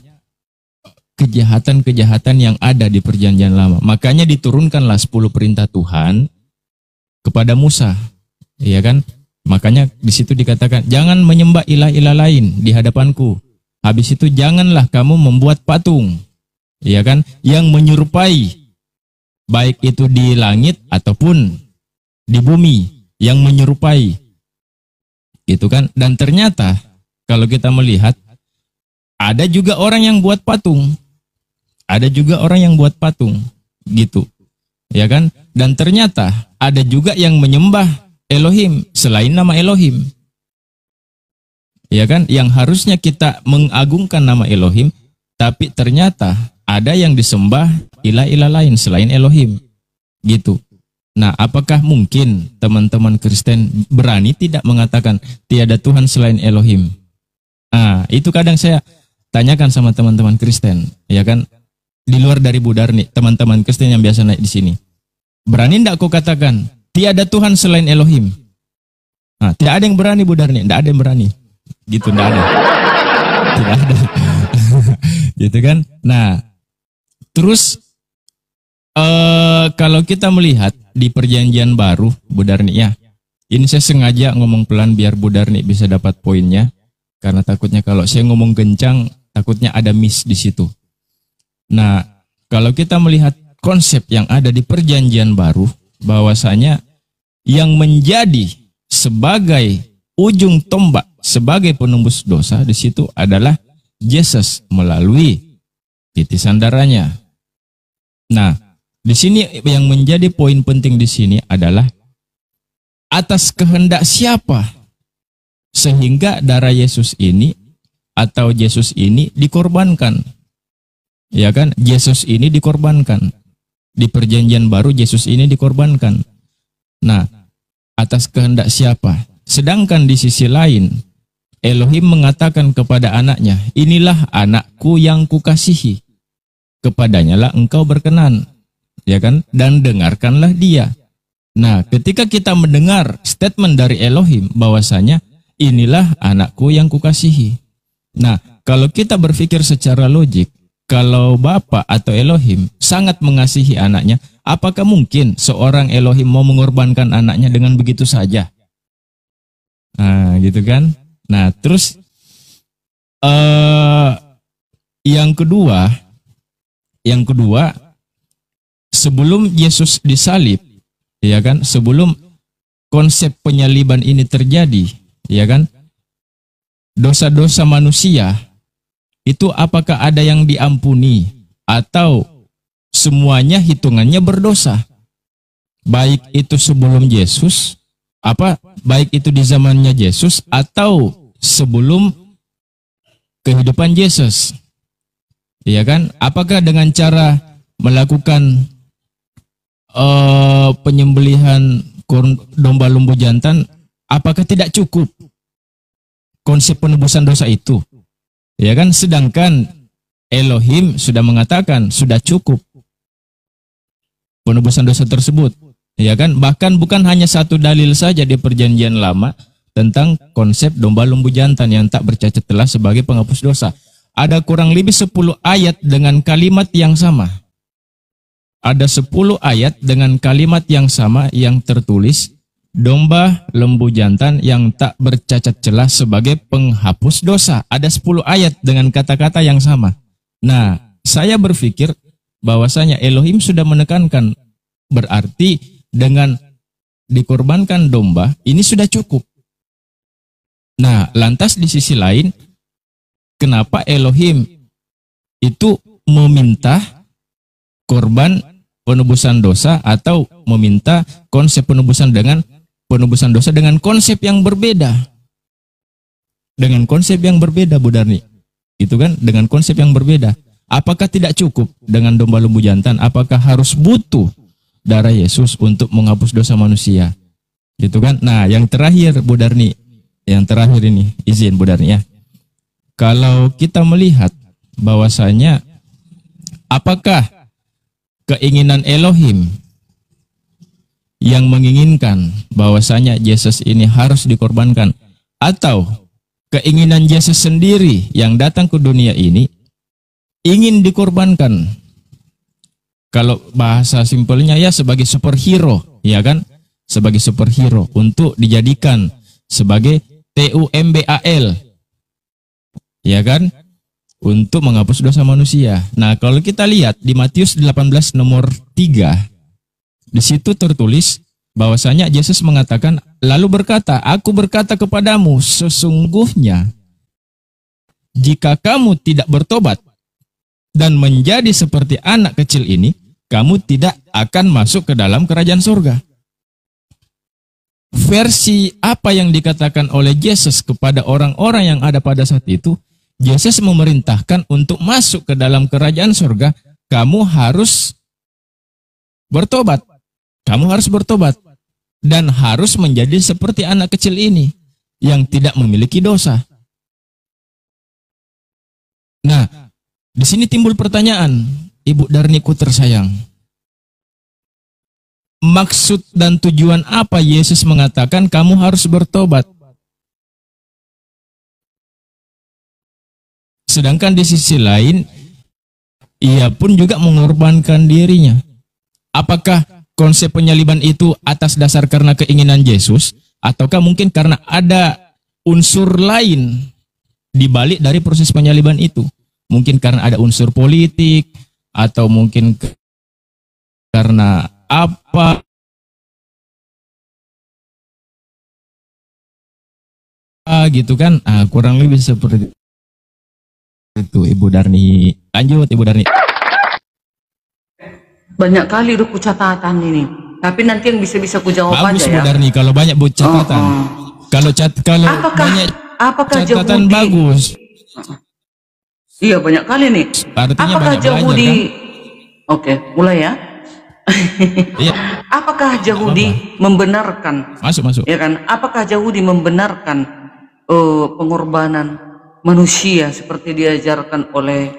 kejahatan-kejahatan yang ada di Perjanjian Lama. Makanya diturunkanlah 10 perintah Tuhan kepada Musa, ya kan? Makanya di situ dikatakan jangan menyembah ilah-ilah lain di hadapanku. Habis itu janganlah kamu membuat patung, ya kan, yang menyerupai, baik itu di langit ataupun di bumi, yang menyerupai, gitu kan. Dan ternyata kalau kita melihat ada juga orang yang buat patung, gitu, ya kan. Dan ternyata ada juga yang menyembah Elohim selain nama Elohim, ya kan, yang harusnya kita mengagungkan nama Elohim, tapi ternyata ada yang disembah ilah-ilah lain selain Elohim, gitu. Nah, apakah mungkin teman-teman Kristen berani tidak mengatakan tiada Tuhan selain Elohim? Nah, itu kadang saya tanyakan sama teman-teman Kristen, ya kan, di luar dari Bu Darni, teman-teman Kristen yang biasa naik di sini, berani tidak kau katakan tiada Tuhan selain Elohim? Nah, tidak ada yang berani Bu Darni, tidak ada yang berani. Gitu, tidak ada. Tidak ada. Gitu kan? Nah, terus kalau kita melihat di Perjanjian Baru, Bu Darni ya, ini saya sengaja ngomong pelan biar Bu Darni bisa dapat poinnya, karena takutnya kalau saya ngomong kencang Takutnya ada miss di situ. Nah, kalau kita melihat konsep yang ada di Perjanjian Baru, bahwasanya yang menjadi sebagai ujung tombak, sebagai penembus dosa di situ adalah Yesus melalui titisan darahnya. Nah, di sini yang menjadi poin penting di sini adalah atas kehendak siapa sehingga darah Yesus ini atau Yesus ini dikorbankan. Ya kan? Yesus ini dikorbankan. Di Perjanjian Baru Yesus ini dikorbankan. Nah, atas kehendak siapa? Sedangkan di sisi lain Elohim mengatakan kepada anaknya, inilah anakku yang kukasihi, kepadanya lah engkau berkenan, ya kan? Dan dengarkanlah dia. Nah, ketika kita mendengar statement dari Elohim bahwasanya inilah anakku yang kukasihi. Nah, kalau kita berpikir secara logik, kalau Bapa atau Elohim sangat mengasihi anaknya, apakah mungkin seorang Elohim mau mengorbankan anaknya dengan begitu saja? Nah, gitu kan? Nah, terus yang kedua, sebelum Yesus disalib, ya kan? Sebelum konsep penyaliban ini terjadi, ya kan? Dosa-dosa manusia itu apakah ada yang diampuni atau semuanya hitungannya berdosa? Baik itu sebelum Yesus, baik itu di zamannya Yesus atau sebelum kehidupan Yesus. Ya kan? Apakah dengan cara melakukan penyembelihan domba lembu jantan, apakah tidak cukup konsep penebusan dosa itu? Ya kan? Sedangkan Elohim sudah mengatakan sudah cukup penebusan dosa tersebut. Ya kan? Bahkan bukan hanya satu dalil saja di Perjanjian Lama tentang konsep domba lembu jantan yang tak bercacat telah sebagai penghapus dosa. Ada kurang lebih 10 ayat dengan kalimat yang sama. Ada 10 ayat dengan kalimat yang sama yang tertulis domba lembu jantan yang tak bercacat celah sebagai penghapus dosa. Ada 10 ayat dengan kata-kata yang sama. Nah, saya berpikir bahwasanya Elohim sudah menekankan, berarti dengan dikorbankan domba ini sudah cukup. Nah, lantas di sisi lain, kenapa Elohim itu meminta korban penebusan dosa atau meminta konsep penebusan dosa dengan konsep yang berbeda? Dengan konsep yang berbeda, Bu Darni. Itu kan, dengan konsep yang berbeda. Apakah tidak cukup dengan domba lembu jantan? Apakah harus butuh darah Yesus untuk menghapus dosa manusia? Gitu kan? Nah, yang terakhir, Bu Darni. Yang terakhir ini, izin Bu Darni ya. Kalau kita melihat bahwasanya apakah keinginan Elohim yang menginginkan bahwasanya Yesus ini harus dikorbankan, atau keinginan Yesus sendiri yang datang ke dunia ini ingin dikorbankan? Kalau bahasa simpelnya ya sebagai superhero, ya kan? Sebagai superhero untuk dijadikan sebagai TUMBAL, ya kan? Untuk menghapus dosa manusia. Nah, kalau kita lihat di Matius 18 nomor 3, di situ tertulis bahwasanya Yesus mengatakan, lalu berkata, aku berkata kepadamu, sesungguhnya jika kamu tidak bertobat dan menjadi seperti anak kecil ini, kamu tidak akan masuk ke dalam kerajaan surga. Versi apa yang dikatakan oleh Yesus kepada orang-orang yang ada pada saat itu, Yesus memerintahkan untuk masuk ke dalam kerajaan surga, kamu harus bertobat. Kamu harus bertobat. Dan harus menjadi seperti anak kecil ini, yang tidak memiliki dosa. Nah, di sini timbul pertanyaan, Ibu Darniku tersayang. Maksud dan tujuan apa Yesus mengatakan kamu harus bertobat? Sedangkan di sisi lain, ia pun juga mengorbankan dirinya. Apakah konsep penyaliban itu atas dasar karena keinginan Yesus, ataukah mungkin karena ada unsur lain di balik dari proses penyaliban itu? mungkin karena ada unsur politik, atau mungkin karena apa gitu kan. Kurang lebih seperti itu, Ibu Darni. Lanjut, Ibu Darni. Banyak kali udah ku catatan ini, tapi nanti yang bisa ku jawab bagus, aja Bu ya. Darni, kalau banyak buat catatan. Kalau banyak catatan Yahudi, bagus. Iya, banyak kali nih. Artinya Apakah banyak belajar, Yahudi? kan? Oke, mulai ya. Iya. Apakah Yahudi membenarkan? Masuk. Ya kan? Apakah Yahudi membenarkan pengorbanan manusia seperti diajarkan oleh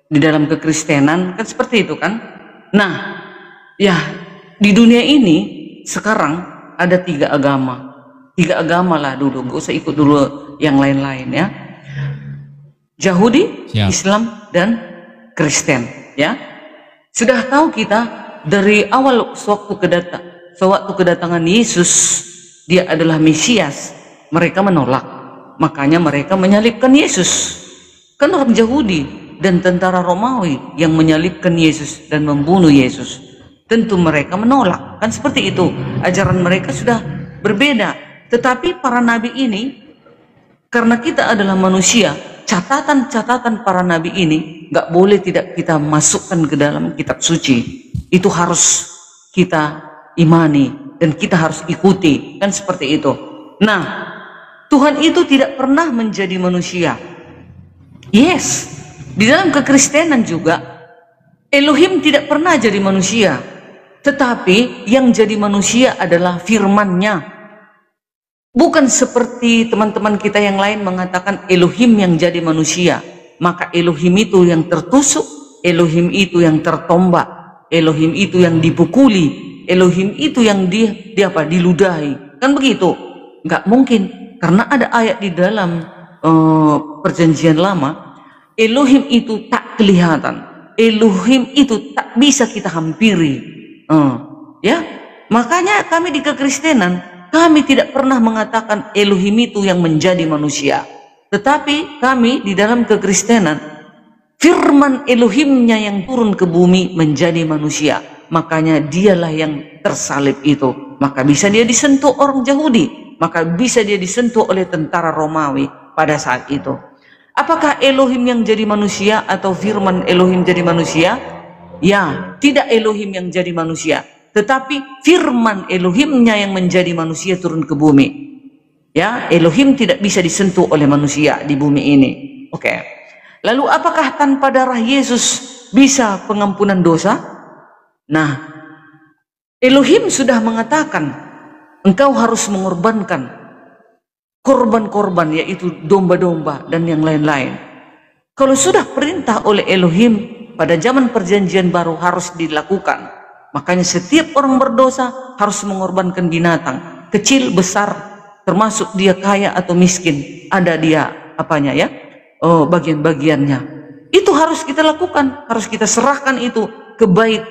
di dalam kekristenan? Kan seperti itu kan? Nah, ya di dunia ini sekarang ada 3 agama. 3 agama lah dulu, gak usah ikut dulu yang lain-lain ya. Yahudi, Siap. Islam, dan Kristen ya. Sudah tahu kita dari awal sewaktu kedatangan Yesus, dia adalah Mesias, mereka menolak. Makanya mereka menyalibkan Yesus. Kan orang Yahudi dan tentara Romawi yang menyalibkan Yesus dan membunuh Yesus. Tentu mereka menolak. Kan seperti itu. Ajaran mereka sudah berbeda. Tetapi para nabi ini, karena kita adalah manusia, catatan-catatan para nabi ini nggak boleh tidak kita masukkan ke dalam kitab suci. Itu harus kita imani dan kita harus ikuti. Kan seperti itu. Nah, Tuhan itu tidak pernah menjadi manusia. Yes, di dalam kekristenan juga Elohim tidak pernah jadi manusia. Tetapi yang jadi manusia adalah firman-Nya. Bukan seperti teman-teman kita yang lain mengatakan Elohim yang jadi manusia. Maka Elohim itu yang tertusuk, Elohim itu yang tertombak, Elohim itu yang dipukuli, Elohim itu yang diludahi. Kan begitu? Nggak mungkin. Karena ada ayat di dalam perjanjian lama, Elohim itu tak kelihatan, Elohim itu tak bisa kita hampiri. Ya, makanya kami di kekristenan, kami tidak pernah mengatakan Elohim itu yang menjadi manusia. Tetapi kami di dalam kekristenan, firman Elohimnya yang turun ke bumi menjadi manusia. Makanya dialah yang tersalib itu. Maka bisa dia disentuh orang Yahudi, maka bisa dia disentuh oleh tentara Romawi pada saat itu. Apakah Elohim yang jadi manusia atau firman Elohim jadi manusia? Ya, tidak Elohim yang jadi manusia, tetapi firman Elohimnya yang menjadi manusia turun ke bumi. Ya, Elohim tidak bisa disentuh oleh manusia di bumi ini. Oke. Lalu apakah tanpa darah Yesus bisa pengampunan dosa? Nah, Elohim sudah mengatakan engkau harus mengorbankan korban-korban, yaitu domba-domba dan yang lain-lain. Kalau sudah perintah oleh Elohim pada zaman perjanjian baru harus dilakukan. Makanya setiap orang berdosa harus mengorbankan binatang, kecil besar, termasuk dia kaya atau miskin, ada dia apanya ya, bagian-bagiannya. Itu harus kita lakukan, harus kita serahkan itu ke bait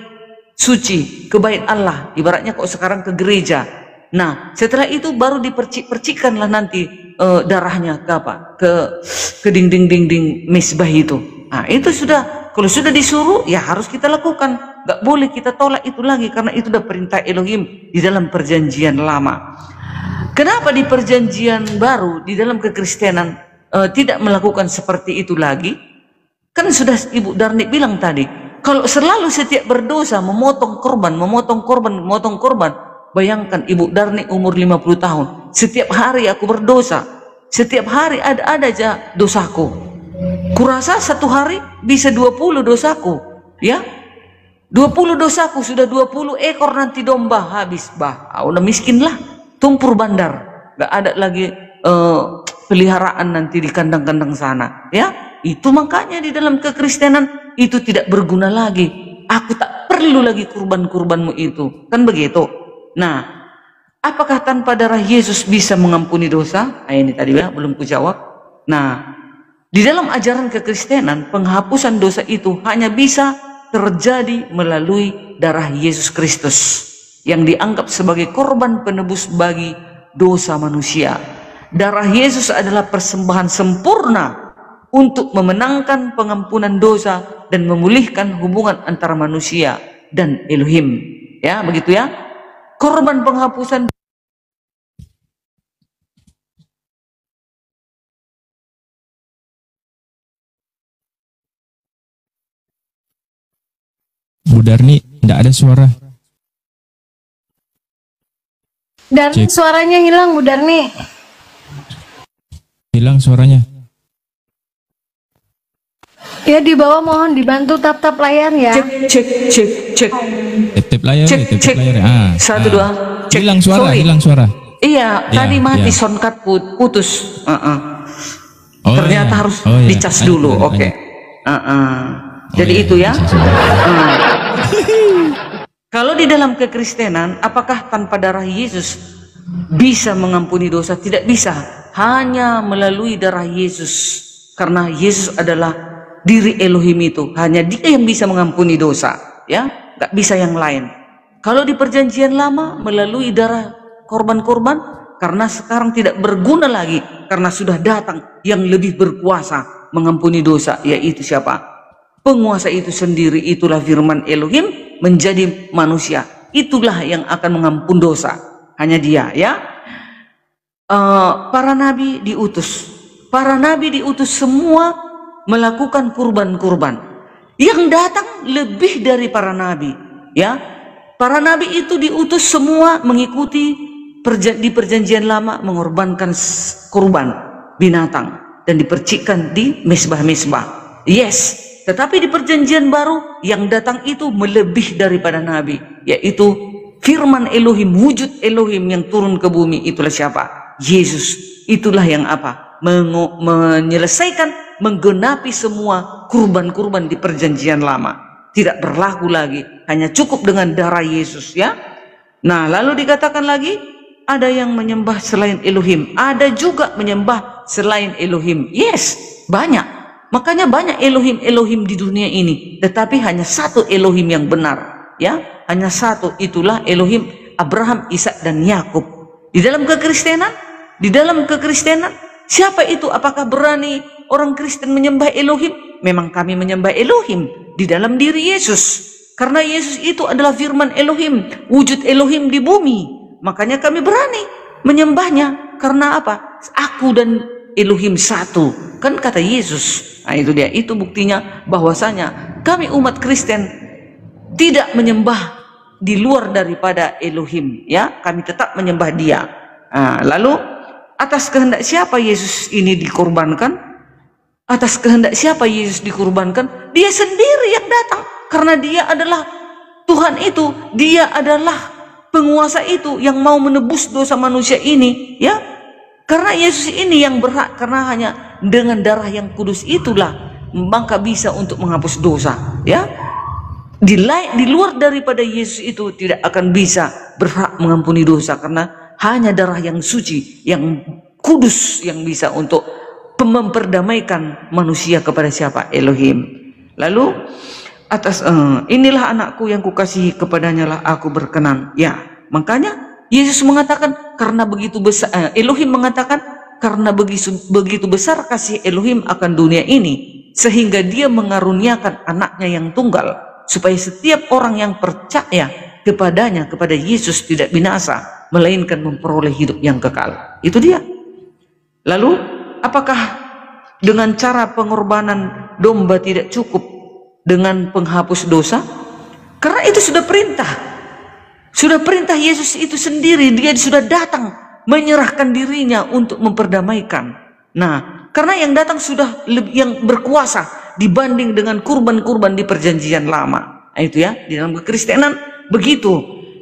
suci, ke bait Allah. Ibaratnya kok sekarang ke gereja. Nah, setelah itu baru dipercik-percikkanlah nanti darahnya ke apa? Ke dinding-dinding mesbah itu. Nah, itu sudah, kalau sudah disuruh ya harus kita lakukan. Gak boleh kita tolak itu lagi, karena itu udah perintah Elohim di dalam perjanjian lama. Kenapa di perjanjian baru di dalam kekristenan tidak melakukan seperti itu lagi? Kan sudah Ibu Darni bilang tadi, kalau selalu setiap berdosa memotong korban, bayangkan Ibu Darni umur 50 tahun, setiap hari aku berdosa, setiap hari ada aja dosaku. Kurasa satu hari bisa 20 dosaku, ya. 20 dosaku, sudah 20 ekor nanti domba habis, udah miskin lah, tumpur bandar, gak ada lagi peliharaan nanti di kandang-kandang sana, ya. Itu makanya di dalam kekristenan itu tidak berguna lagi. Aku tak perlu lagi kurban-kurbanmu itu, kan begitu. Nah, apakah tanpa darah Yesus bisa mengampuni dosa? Nah, ini tadi ya belum kujawab. Nah, di dalam ajaran kekristenan penghapusan dosa itu hanya bisa terjadi melalui darah Yesus Kristus yang dianggap sebagai korban penebus bagi dosa manusia. Darah Yesus adalah persembahan sempurna untuk memenangkan pengampunan dosa dan memulihkan hubungan antara manusia dan Elohim. Ya, begitu ya. Korban penghapusan Bu Darni, tidak ada suara. Darni, Cek. suaranya hilang, Bu Darni. Hilang suaranya. Ya, di bawah mohon dibantu tap-tap layar ya. cek. Tip layar, Cek, tip cek. layar. 1, 2. Cek. Hilang suara, Sorry. hilang suara. Iya, Ya, tadi mati ya. soundcard putus. Oh, Ternyata iya. harus Oh, iya. dicas Lanjut, dulu. lanjut, Oke. lanjut. Jadi iya, itu ya. bisa, sudah. Kalau di dalam kekristenan, apakah tanpa darah Yesus bisa mengampuni dosa? Tidak bisa. Hanya melalui darah Yesus. Karena Yesus adalah diri Elohim itu. Hanya Dia yang bisa mengampuni dosa. Ya, nggak bisa yang lain. Kalau di perjanjian lama, melalui darah korban-korban, karena sekarang tidak berguna lagi. Karena sudah datang yang lebih berkuasa mengampuni dosa. Yaitu siapa? Penguasa itu sendiri, itulah firman Elohim menjadi manusia. Itulah yang akan mengampun dosa. Hanya Dia, ya. Para nabi diutus. Para nabi diutus semua melakukan kurban-kurban. Yang datang lebih dari para nabi, ya. Para nabi itu diutus semua mengikuti di perjanjian lama mengorbankan kurban binatang dan dipercikkan di mesbah-mesbah. Yes. Tetapi di perjanjian baru yang datang itu melebih daripada nabi, yaitu firman Elohim, wujud Elohim yang turun ke bumi. Itulah siapa? Yesus. Itulah yang apa? Menyelesaikan, menggenapi semua kurban-kurban di perjanjian lama. Tidak berlaku lagi, hanya cukup dengan darah Yesus, ya. Nah, lalu dikatakan lagi, ada yang menyembah selain Elohim, ada juga menyembah selain Elohim. Yes, banyak. Makanya banyak Elohim di dunia ini, tetapi hanya satu Elohim yang benar, ya. Hanya satu, itulah Elohim Abraham, Ishak dan Yakub. Di dalam kekristenan, siapa itu? Apakah berani orang Kristen menyembah Elohim? Memang kami menyembah Elohim di dalam diri Yesus. Karena Yesus itu adalah firman Elohim, wujud Elohim di bumi. Makanya kami berani menyembahnya. Karena apa? Aku dan Elohim satu, kan kata Yesus. Nah, itu dia, itu buktinya bahwasanya kami umat Kristen tidak menyembah di luar daripada Elohim, ya. Kami tetap menyembah Dia. Nah, lalu atas kehendak siapa Yesus ini dikorbankan? Atas kehendak siapa Yesus dikorbankan? Dia sendiri yang datang, karena Dia adalah Tuhan itu, Dia adalah penguasa itu yang mau menebus dosa manusia ini, ya. Karena Yesus ini yang berhak, karena hanya dengan darah yang kudus itulah maka bisa untuk menghapus dosa, ya. Di luar daripada Yesus itu tidak akan bisa berhak mengampuni dosa, karena hanya darah yang suci, yang kudus yang bisa untuk memperdamaikan manusia kepada siapa? Elohim. Lalu atas inilah anakku yang kukasihi, kepadanya lah aku berkenan. Ya, makanya Yesus mengatakan karena begitu besar, Elohim mengatakan karena begitu besar kasih Elohim akan dunia ini, sehingga Dia mengaruniakan anaknya yang tunggal, supaya setiap orang yang percaya kepadanya, kepada Yesus, tidak binasa, melainkan memperoleh hidup yang kekal. Itu Dia. Lalu apakah dengan cara pengorbanan domba tidak cukup dengan penghapus dosa? Karena itu sudah perintah. Sudah perintah Yesus itu sendiri, Dia sudah datang menyerahkan dirinya untuk memperdamaikan. Nah, karena yang datang sudah yang berkuasa dibanding dengan kurban-kurban di perjanjian lama. Nah, itu ya, di dalam kekristenan begitu.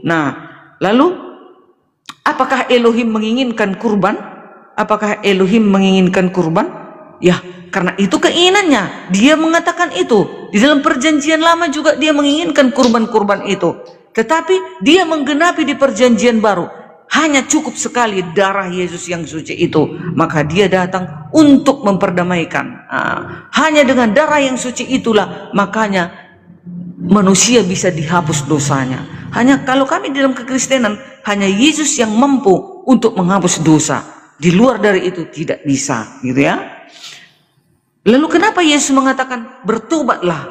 Nah, lalu apakah Elohim menginginkan kurban? Apakah Elohim menginginkan kurban? Ya, karena itu keinginannya. Dia mengatakan itu. Di dalam perjanjian lama juga Dia menginginkan kurban-kurban itu. Tetapi Dia menggenapi di perjanjian baru. Hanya cukup sekali darah Yesus yang suci itu. Maka Dia datang untuk memperdamaikan. Hanya dengan darah yang suci itulah makanya manusia bisa dihapus dosanya. Hanya kalau kami di dalam kekristenan, hanya Yesus yang mampu untuk menghapus dosa. Di luar dari itu tidak bisa, gitu ya. Lalu kenapa Yesus mengatakan bertobatlah?